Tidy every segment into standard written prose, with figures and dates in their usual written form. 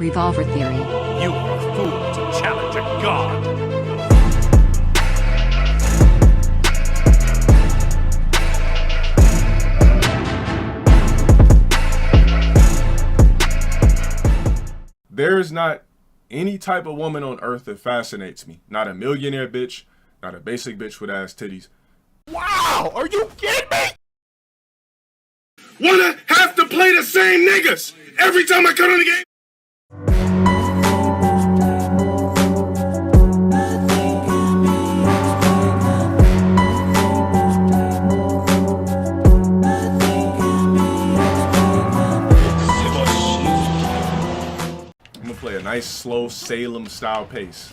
Revolver theory. You are a fool to challenge a god. There is not any type of woman on earth that fascinates me. Not a millionaire bitch, not a basic bitch with ass titties. Wow, are you kidding me? Wanna have to play the same niggas every time I come on the game? I'm gonna play a nice, slow Salem style pace.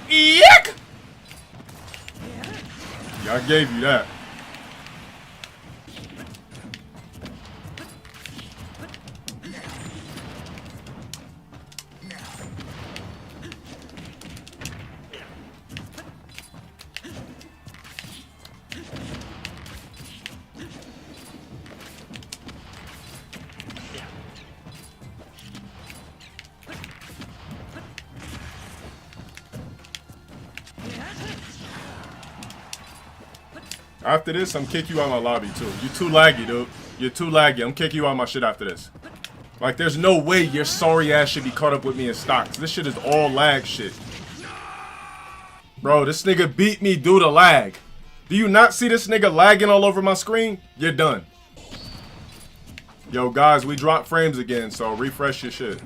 Yuck! Yeah, I gave you that. After this, I'm kick you out my lobby too. You too laggy, dude. You're too laggy. I'm kicking you out my shit after this. Like, there's no way your sorry ass should be caught up with me in stocks. This shit is all lag shit. Bro, this nigga beat me due to lag. Do you not see this nigga lagging all over my screen? You're done. Yo, guys, we dropped frames again, so refresh your shit.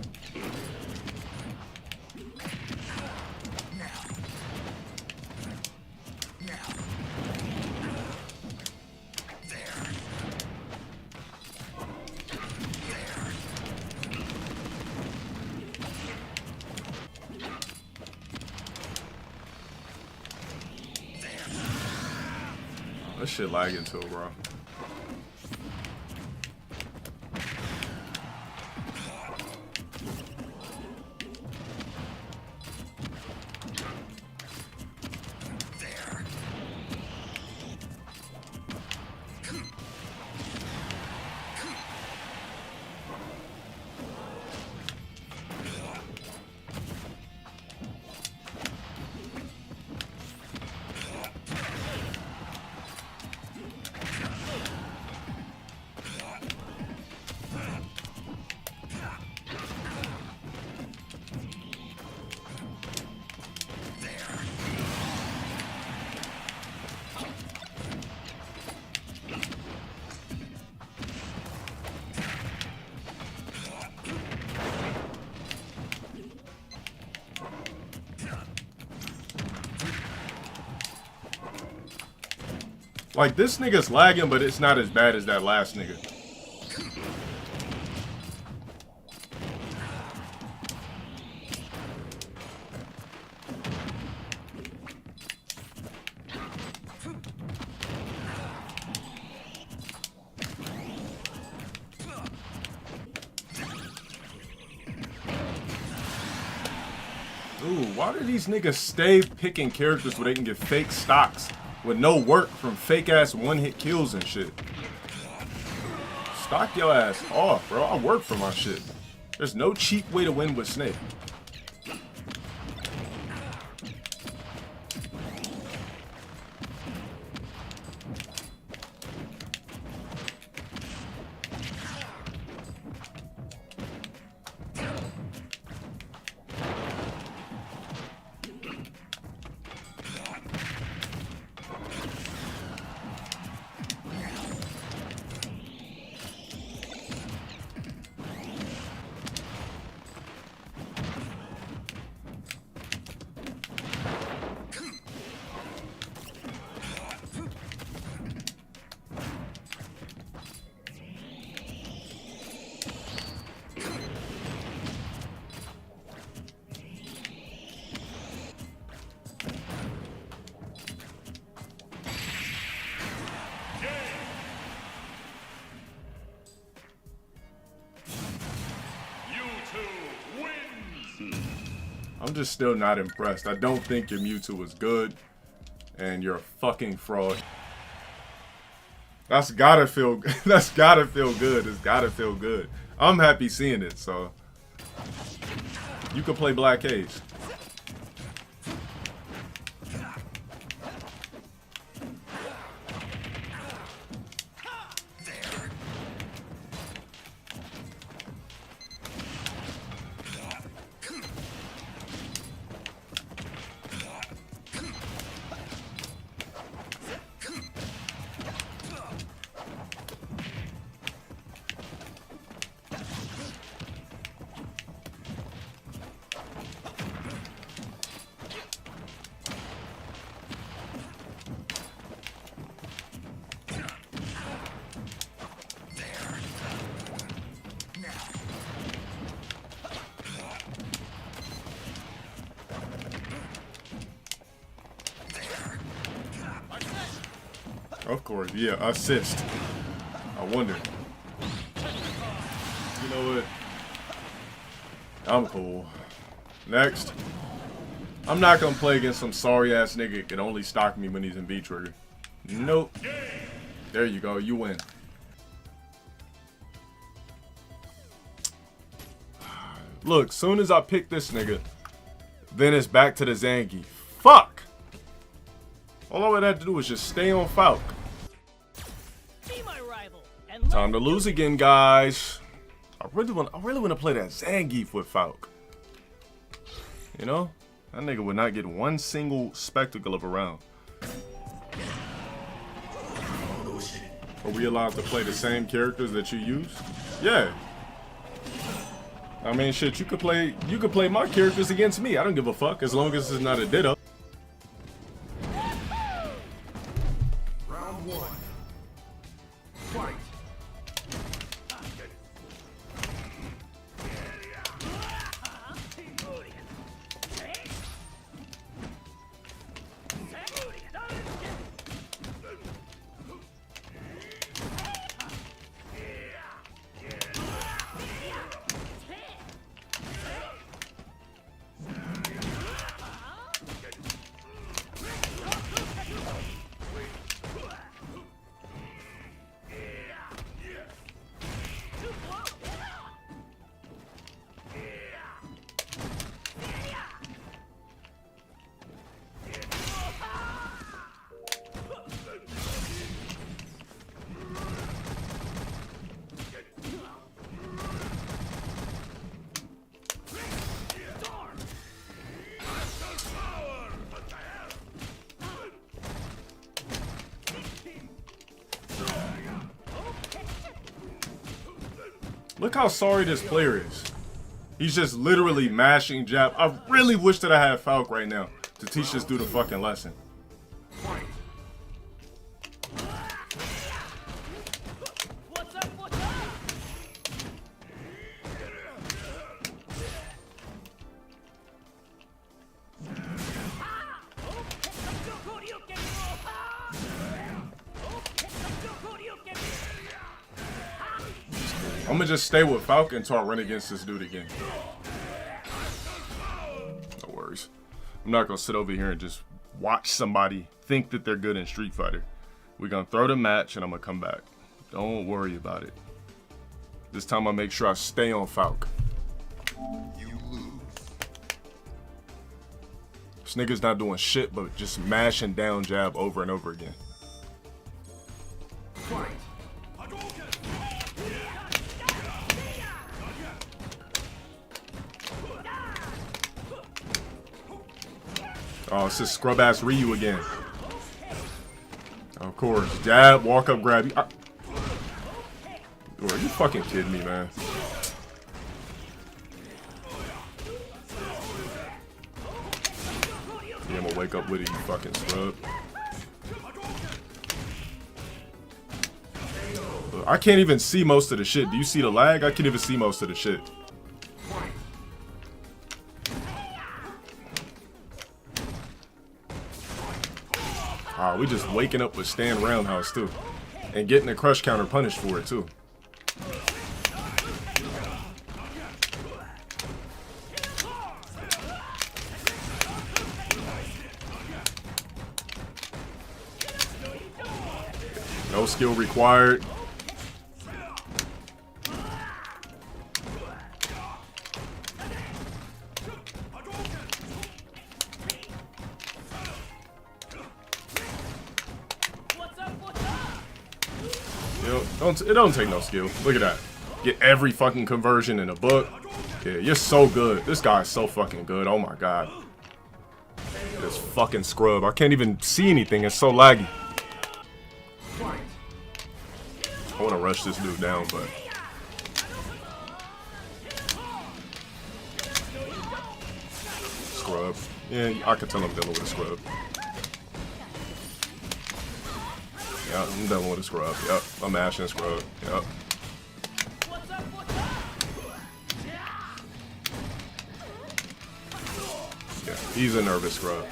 This shit lagging too, bro. Like, this nigga's lagging, but it's not as bad as that last nigga. Ooh, why do these niggas stay picking characters where they can get fake stocks with no work from fake ass one-hit kills and shit? Stock your ass off, bro. I work for my shit. There's no cheap way to win with Snake. just still not impressed. I don't think your Mewtwo is good, and you're a fucking fraud. That's gotta feel. That's gotta feel good. It's gotta feel good. I'm happy seeing it. So you can play Black Haze. Of course, yeah, assist. I wonder. You know what? I'm cool. Next. I'm not gonna play against some sorry ass nigga that can only stock me when he's in B trigger. Nope. There you go, you win. Look, soon as I pick this nigga, then it's back to the Zangief. Fuck! All I would have to do is just stay on Falk. Time to lose again, guys. I really want to play that Zangief with Falk. You know, that nigga would not get one single spectacle of a round. Are we allowed to play the same characters that you use? Yeah. I mean, shit, you could play my characters against me. I don't give a fuck as long as it's not a ditto. Round one. Fight. Look how sorry this player is. He's just literally mashing jab. I really wish that I had Falk right now to teach this dude a fucking lesson. I'm gonna just stay with Falcon until I run against this dude again. No worries. I'm not gonna sit over here and just watch somebody think that they're good in Street Fighter. We're gonna throw the match and I'm gonna come back. Don't worry about it. This time I make sure I stay on Falcon. You lose. This nigga's not doing shit but just mashing down jab over and over again. Fight. Oh, it's this scrub ass Ryu again. Of course. Jab, walk up, grab you. Are you fucking kidding me, man? Yeah, I'm gonna wake up with it, you fucking scrub. I can't even see most of the shit. Do you see the lag? I can't even see most of the shit. Ah, we just waking up with stand roundhouse too. And getting a crush counter punished for it too. No skill required. It don't take no skill. Look at that. Get every fucking conversion in a book. Yeah, you're so good. This guy's so fucking good. Oh my god. This fucking scrub. I can't even see anything. It's so laggy. I want to rush this dude down, but... Scrub. Yeah, I could tell I'm dealing with a scrub. Yeah, I'm dealing with a scrub. Yep, I'm mashing a scrub. Yep. Yeah, he's a nervous scrub.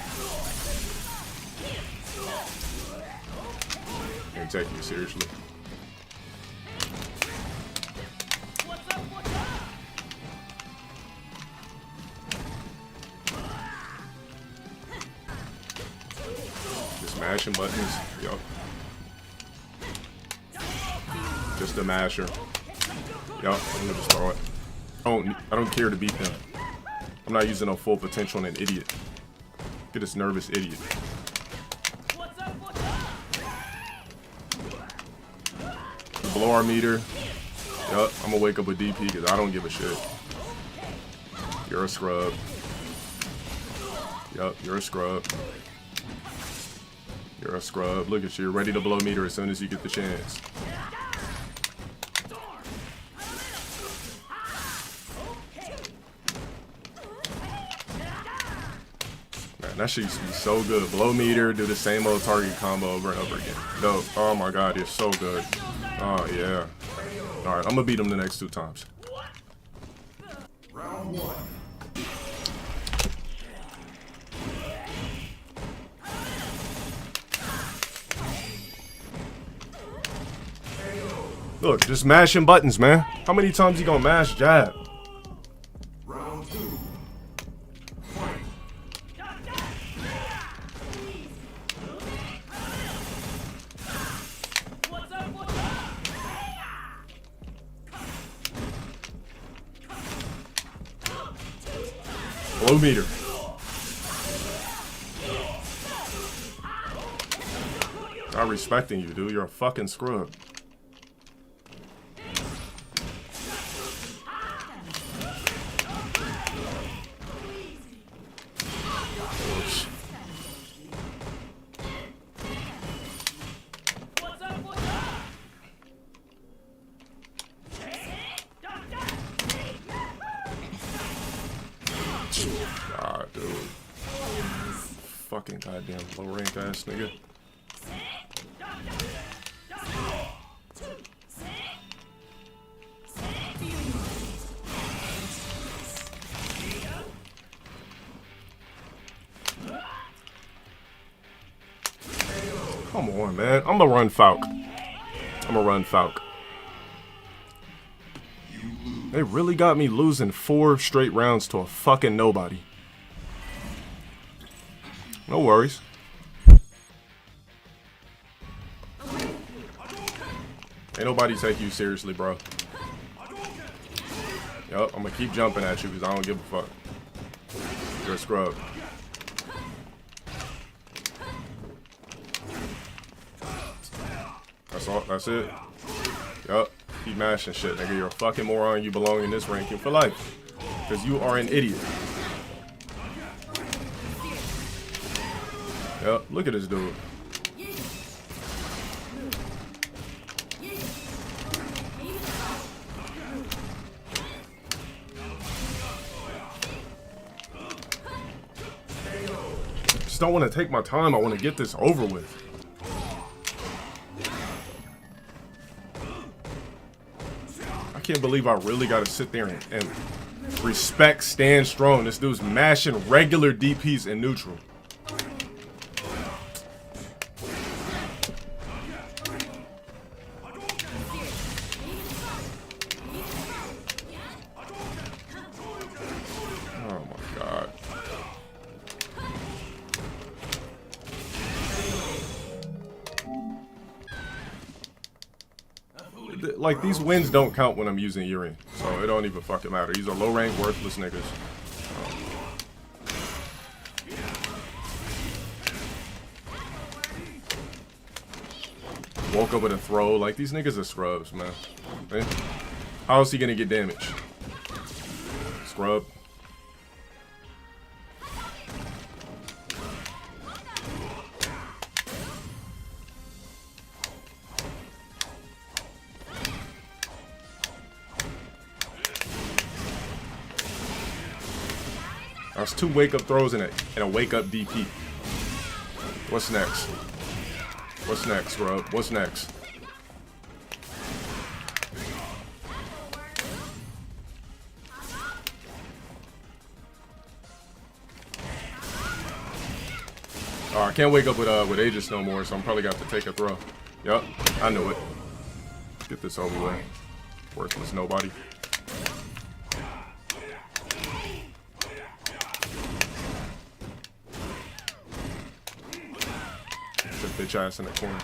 Can't take you seriously. Just mashing buttons. Yup. Just a masher. Yup, I'm gonna just throw it. I don't care to beat them. I'm not using no full potential on an idiot. Get this nervous idiot. Blow our meter. Yup, I'm gonna wake up with DP because I don't give a shit. You're a scrub. Yup, you're a scrub. You're a scrub. Look at you, ready to blow meter as soon as you get the chance. Man, that shit used to be so good. Blow meter, do the same old target combo over and over again. Dope. Oh my god, it's so good. Oh yeah. Alright, I'm gonna beat him the next 2 times. Round 1. Look, just mashing buttons, man. How many times you gonna mash jab? Round 2. Blow meter. Not respecting you, dude. You're a fucking scrub. God, dude. Fucking goddamn low rank ass nigga. Come on, man. I'm gonna run Falk. I'm gonna run Falk. They really got me losing 4 straight rounds to a fucking nobody. No worries. Ain't nobody take you seriously, bro. Yup, I'm gonna keep jumping at you because I don't give a fuck. You're a scrub. That's all. That's it. Yup. Keep mashing shit, nigga. You're a fucking moron. You belong in this ranking for life. Because you are an idiot. Yep, look at this dude. Just don't want to take my time. I want to get this over with. I can't believe I really got to sit there and respect stand strong. This dude's mashing regular DPs in neutral. Oh my god. like these wins don't count when I'm using Yuri, so it don't even fucking matter. These are low rank, worthless niggas. Woke up with a throw. Like, these niggas are scrubs, man. How is he gonna get damage? Scrub. That's 2 wake-up throws and a wake-up DP. What's next? What's next, scrub? What's next? Oh, I can't wake up with Aegis no more, so I'm probably gonna have to take a throw. Yup, I knew it. Get this over with. Worthless nobody. Bitch ass in the corner.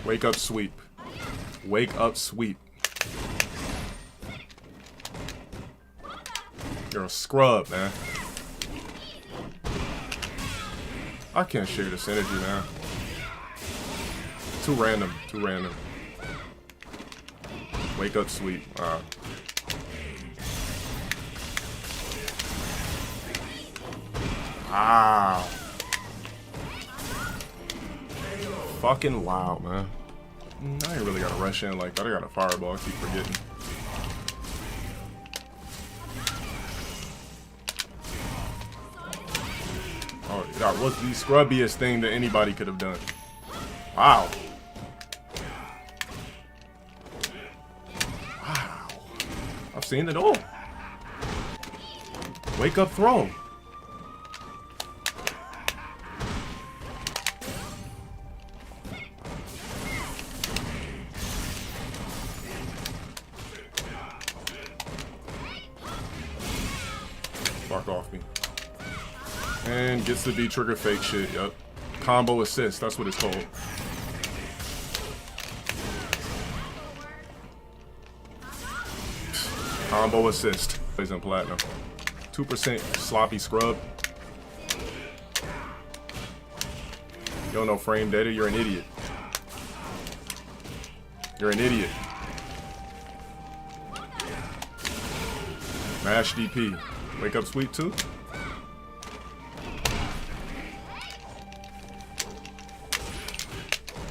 Wake up, sweep. Wake up, sweep. You're a scrub, man. I can't share this energy, man. Too random. Too random. Wake up, sweep. Wow. Fucking wow, man. I ain't really gotta rush in like that. I got a fireball. I keep forgetting. Oh, that was the scrubbiest thing that anybody could have done. Wow. Wow. I've seen it all. Wake up, throw. Fuck off me. And gets the D-trigger fake shit, yup. Combo assist, that's what it's called. Combo assist. Plays in platinum. 2% sloppy scrub. You don't know frame data, you're an idiot. You're an idiot. Mash DP. Wake up sweep too?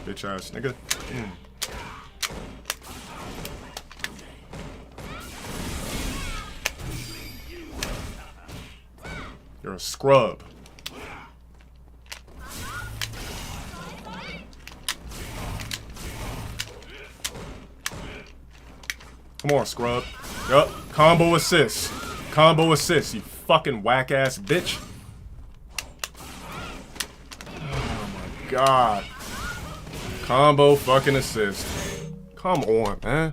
Bitch ass nigga. You're a scrub. Come on, scrub. Yup. Combo assist. Combo assist, you fucking whack ass bitch. Oh my god. Combo fucking assist. Come on, man.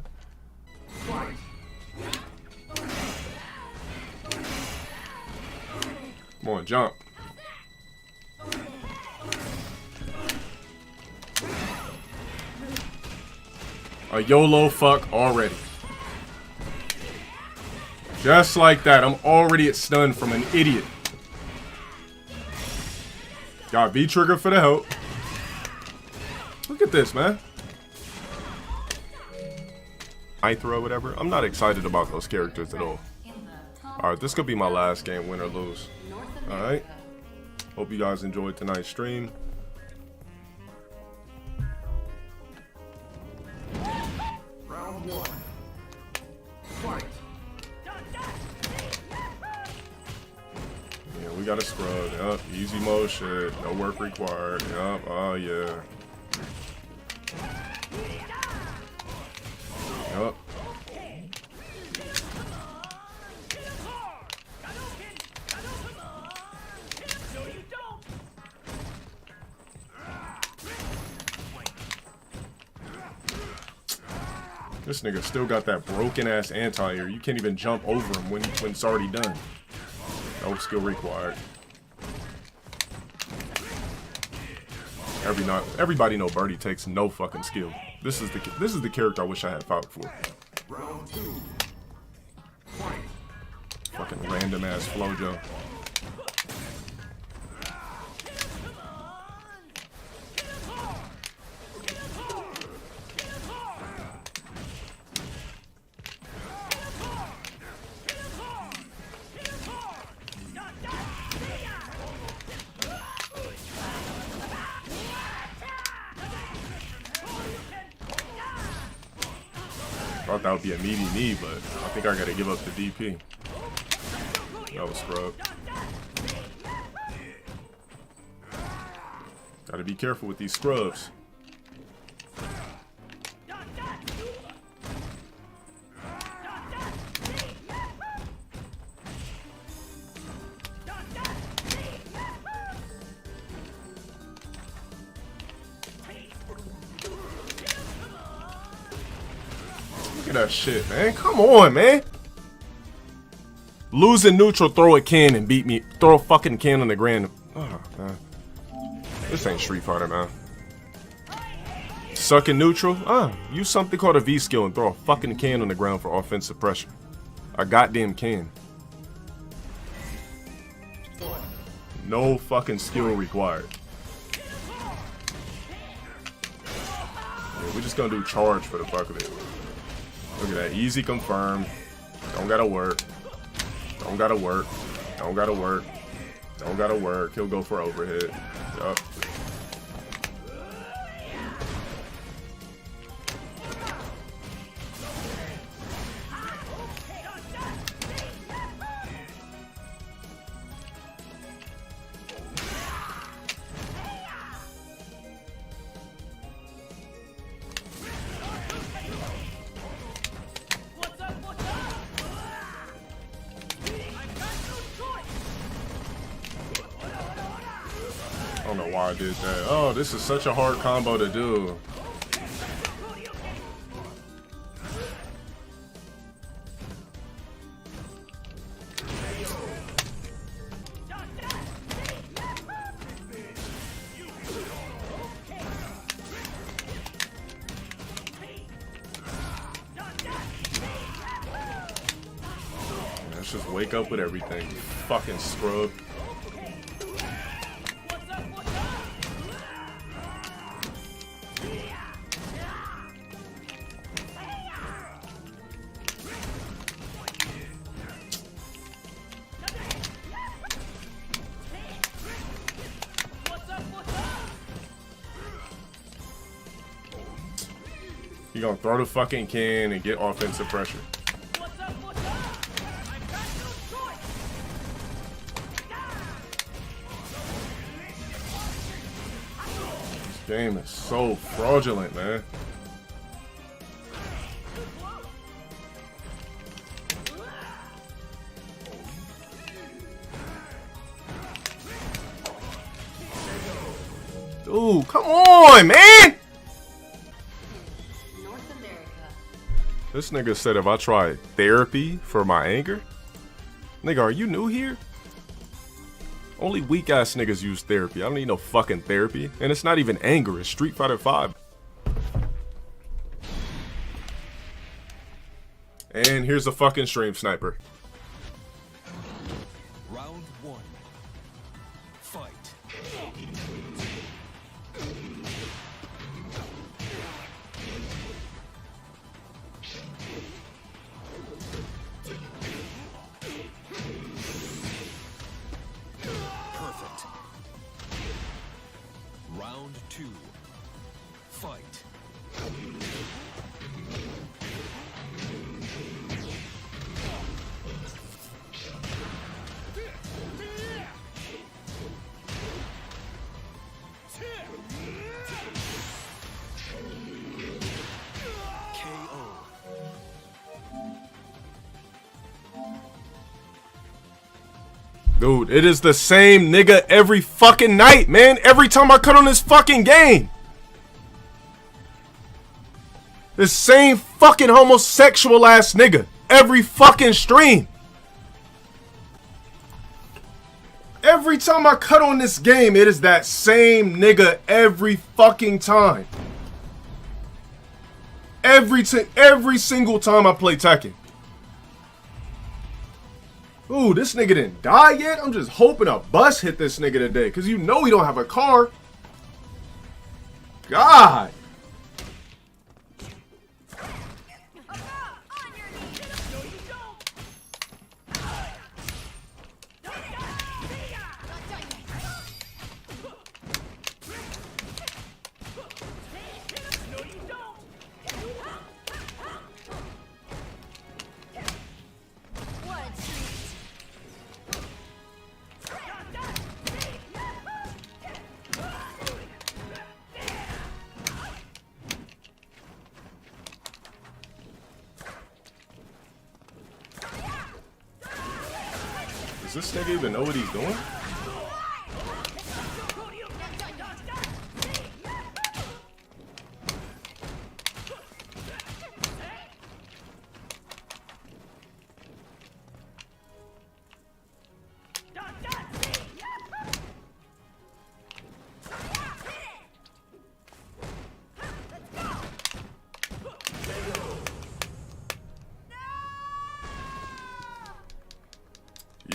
Come on, jump. A YOLO fuck already. Just like that, I'm already at stun from an idiot. Got V-trigger for the help. Look at this, man. I throw whatever. I'm not excited about those characters at all. Alright, this could be my last game, win or lose. Alright. Hope you guys enjoyed tonight's stream. Round 1. Fight. Yeah, we got a scrub. Yup, easy mode shit. No work required. Yup, oh yeah. Yup. This nigga still got that broken ass anti-air. You can't even jump over him when it's already done. No skill required. Everybody know Birdie takes no fucking skill. This is the character I wish I had fought for. Round 2. Fight. Fucking random ass Flojo. Thought that would be a meaty knee, but I think I gotta give up the DP. That was scrub. Gotta be careful with these scrubs. Look at that shit, man. Come on, man. Lose in neutral, throw a can and beat me. Throw a fucking can on the ground. Oh, man. This ain't Street Fighter, man. Suck in neutral? Use something called a V skill and throw a fucking can on the ground for offensive pressure. A goddamn can. No fucking skill required. Yeah, we're just gonna do charge for the fuck of it. Look at that. Easy confirm. Don't gotta work. Don't gotta work. Don't gotta work. Don't gotta work. He'll go for overhead. Yup. I don't know why I did that. Oh, this is such a hard combo to do. Let's just wake up with everything. Fucking scrub. You gonna throw the fucking can and get offensive pressure. This game is so fraudulent, man. Dude, come on, man! This nigga said if I tried therapy for my anger? Nigga, are you new here? Only weak ass niggas use therapy. I don't need no fucking therapy. And it's not even anger, it's Street Fighter 5. And here's a fucking stream sniper. Round 1. Fight. Perfect. Round 2. Fight. Dude, it is the same nigga every fucking night, man. Every time I cut on this fucking game. The same fucking homosexual ass nigga. Every fucking stream. Every time I cut on this game, it is that same nigga every fucking time. Every single time I play Tekken. Ooh, this nigga didn't die yet? I'm just hoping a bus hit this nigga today, because you know he don't have a car. God. Does this nigga even know what he's doing?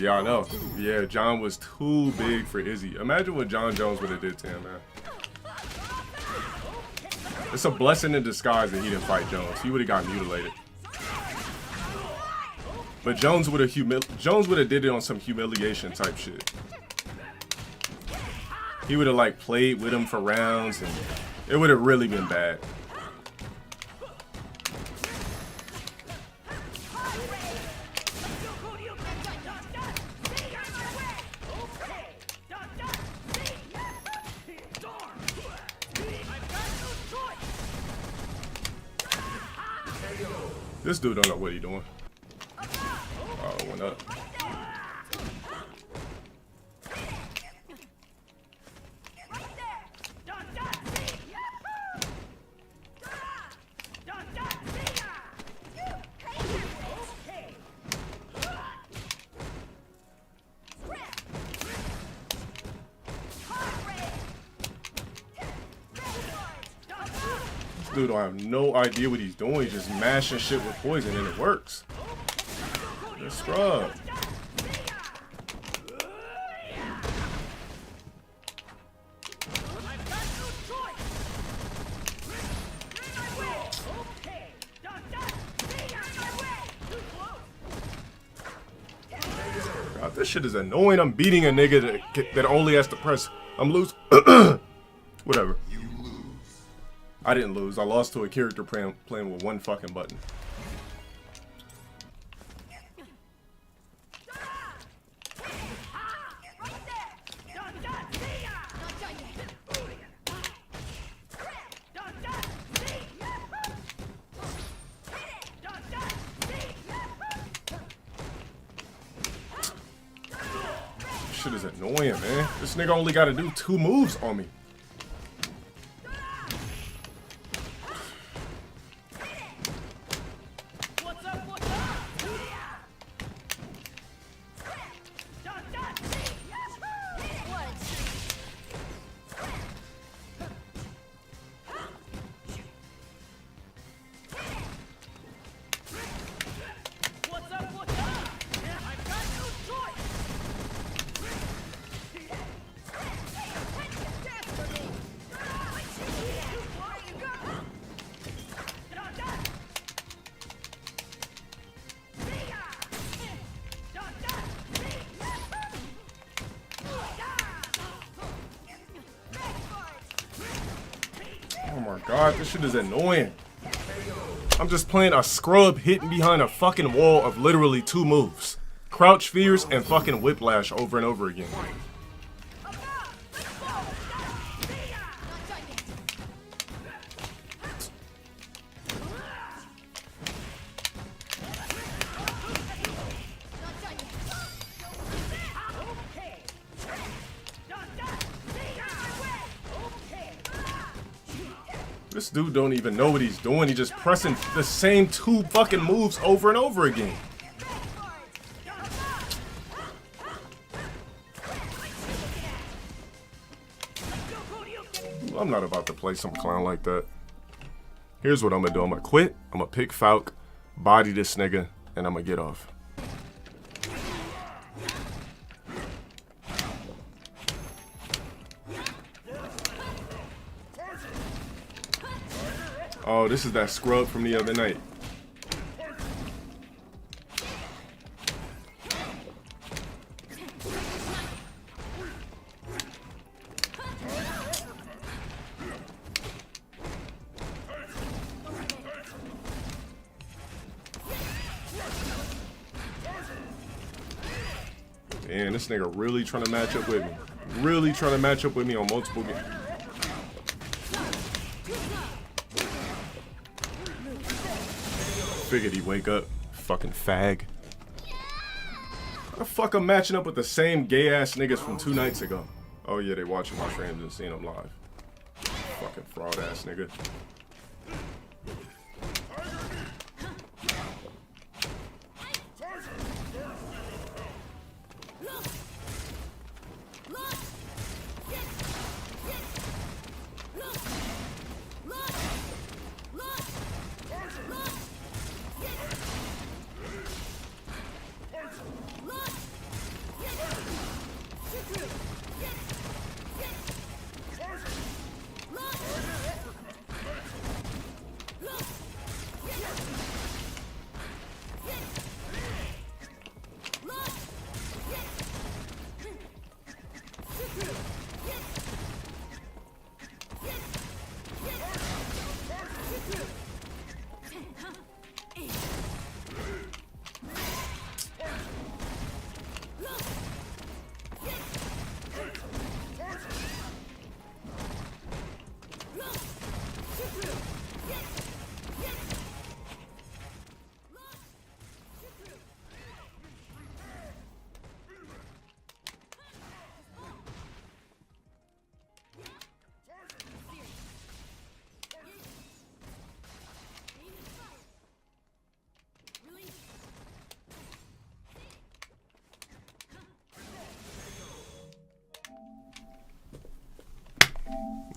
Yeah, I know. Yeah, John was too big for Izzy. Imagine what John Jones would have did to him, man. It's a blessing in disguise that he didn't fight Jones. He would have got mutilated. But Jones would have did it on some humiliation type shit. He would have like played with him for rounds, and it would have really been bad. This dude don't know what he doing. Oh, it went up. Dude don't have no idea what he's doing. He's just mashing shit with poison and it works. Good scrub. God, this shit is annoying. I'm beating a nigga that only has to press. I'm losing. Whatever. I didn't lose. I lost to a character playing with one fucking button. This shit is annoying, man. This nigga only got to do 2 moves on me. Oh my god, this shit is annoying. I'm just playing a scrub hitting behind a fucking wall of literally 2 moves. Crouch Fears and fucking Whiplash over and over again. This dude don't even know what he's doing. He's just pressing the same 2 fucking moves over and over again. I'm not about to play some clown like that. Here's what I'm gonna do. I'm gonna quit. I'm gonna pick Falk, body this nigga, and I'm gonna get off. Oh, this is that scrub from the other night. And this nigga really trying to match up with me. Really trying to match up with me on multiple games. Figured he'd wake up. Fucking fag. How the fuck I'm matching up with the same gay ass niggas from 2 nights ago? Oh yeah, they watching my streams and seeing them live. Fucking fraud ass nigga.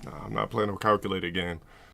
Nah, I'm not playing no calculated game.